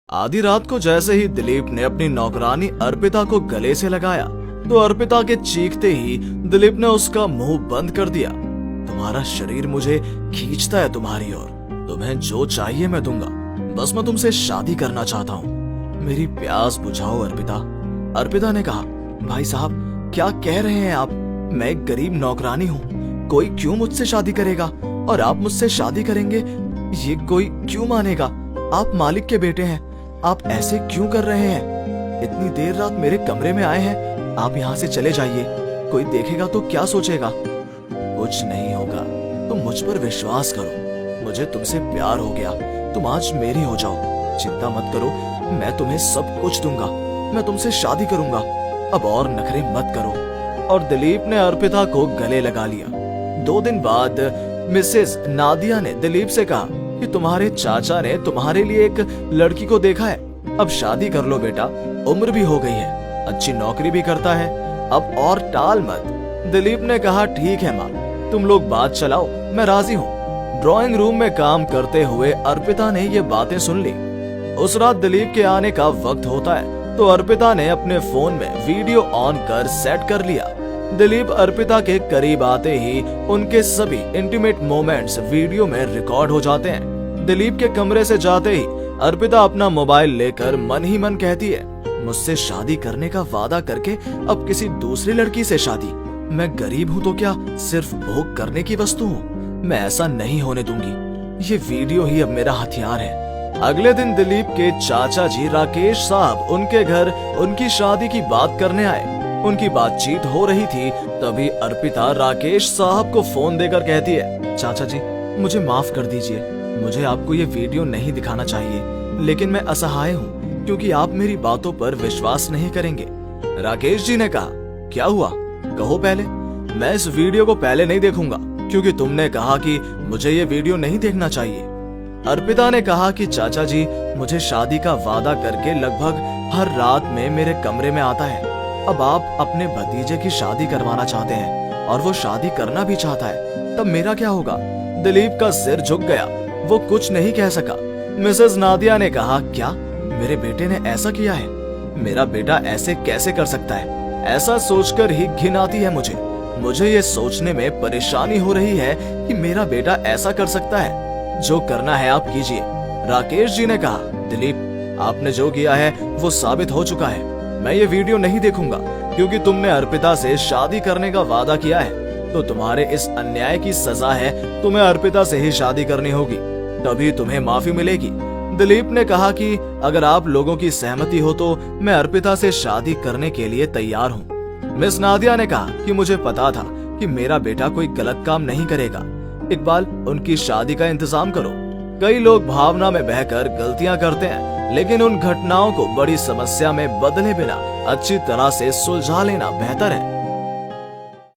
आधी रात को जैसे ही दिलीप ने अपनी नौकरानी अर्पिता को गले से लगाया तो अर्पिता के चीखते ही दिलीप ने उसका मुंह बंद कर दिया। तुम्हारा शरीर मुझे खींचता है तुम्हारी ओर, तुम्हें जो चाहिए मैं दूंगा, बस मैं तुमसे शादी करना चाहता हूँ। मेरी प्यास बुझाओ अर्पिता। अर्पिता ने कहा, भाई साहब क्या कह रहे हैं आप? मैं एक गरीब नौकरानी हूँ, कोई क्यों मुझसे शादी करेगा? और आप मुझसे शादी करेंगे ये कोई क्यों मानेगा? आप मालिक के बेटे हैं, आप ऐसे क्यों कर रहे हैं? इतनी देर रात मेरे कमरे में आए हैं, आप यहाँ से चले जाइए, कोई देखेगा तो क्या सोचेगा? कुछ नहीं होगा, तुम मुझ पर विश्वास करो, मुझे तुमसे प्यार हो गया, तुम आज मेरी हो जाओ, चिंता मत करो, मैं तुम्हें सब कुछ दूंगा, मैं तुमसे शादी करूंगा, अब और नखरे मत करो। और दिलीप ने अर्पिता को गले लगा लिया। 2 दिन बाद मिसेस नादिया ने दिलीप से कहा कि तुम्हारे चाचा ने तुम्हारे लिए एक लड़की को देखा है, अब शादी कर लो बेटा, उम्र भी हो गई है, अच्छी नौकरी भी करता है, अब और टाल मत। दिलीप ने कहा, ठीक है माँ, तुम लोग बात चलाओ, मैं राजी हूँ। ड्राइंग रूम में काम करते हुए अर्पिता ने ये बातें सुन ली। उस रात दिलीप के आने का वक्त होता है तो अर्पिता ने अपने फोन में वीडियो ऑन कर सेट कर लिया। दिलीप अर्पिता के करीब आते ही उनके सभी इंटीमेट मोमेंट्स वीडियो में रिकॉर्ड हो जाते हैं। दिलीप के कमरे से जाते ही अर्पिता अपना मोबाइल लेकर मन ही मन कहती है, मुझसे शादी करने का वादा करके अब किसी दूसरी लड़की से शादी? मैं गरीब हूँ तो क्या सिर्फ भोग करने की वस्तु हूँ? मैं ऐसा नहीं होने दूंगी, ये वीडियो ही अब मेरा हथियार है। अगले दिन दिलीप के चाचा जी राकेश साहब उनके घर उनकी शादी की बात करने आए। उनकी बातचीत हो रही थी, तभी अर्पिता राकेश साहब को फोन देकर कहती है, चाचा जी मुझे माफ कर दीजिए, मुझे आपको ये वीडियो नहीं दिखाना चाहिए, लेकिन मैं असहाय हूँ क्योंकि आप मेरी बातों पर विश्वास नहीं करेंगे। राकेश जी ने कहा, क्या हुआ कहो पहले, मैं इस वीडियो को पहले नहीं देखूंगा क्योंकि तुमने कहा कि मुझे ये वीडियो नहीं देखना चाहिए। अर्पिता ने कहा कि चाचा जी मुझे शादी का वादा करके लगभग हर रात में मेरे कमरे में आता है, अब आप अपने भतीजे की शादी करवाना चाहते हैं और वो शादी करना भी चाहता है, तब मेरा क्या होगा? दिलीप का सिर झुक गया, वो कुछ नहीं कह सका। मिसेस नादिया ने कहा, क्या मेरे बेटे ने ऐसा किया है? मेरा बेटा ऐसे कैसे कर सकता है? ऐसा सोचकर ही घिन आती है मुझे ये सोचने में परेशानी हो रही है कि मेरा बेटा ऐसा कर सकता है। जो करना है आप कीजिए। राकेश जी ने कहा, दिलीप आपने जो किया है वो साबित हो चुका है, मैं ये वीडियो नहीं देखूंगा क्योंकि तुमने अर्पिता से शादी करने का वादा किया है, तो तुम्हारे इस अन्याय की सजा है, तुम्हें अर्पिता से ही शादी करनी होगी, तभी तुम्हें माफी मिलेगी। दिलीप ने कहा कि अगर आप लोगों की सहमति हो तो मैं अर्पिता से शादी करने के लिए तैयार हूँ। मिस नादिया ने कहा कि मुझे पता था कि मेरा बेटा कोई गलत काम नहीं करेगा, इकबाल उनकी शादी का इंतजाम करो। कई लोग भावना में बहकर गलतियां करते हैं, लेकिन उन घटनाओं को बड़ी समस्या में बदले बिना अच्छी तरह से सुलझा लेना बेहतर है।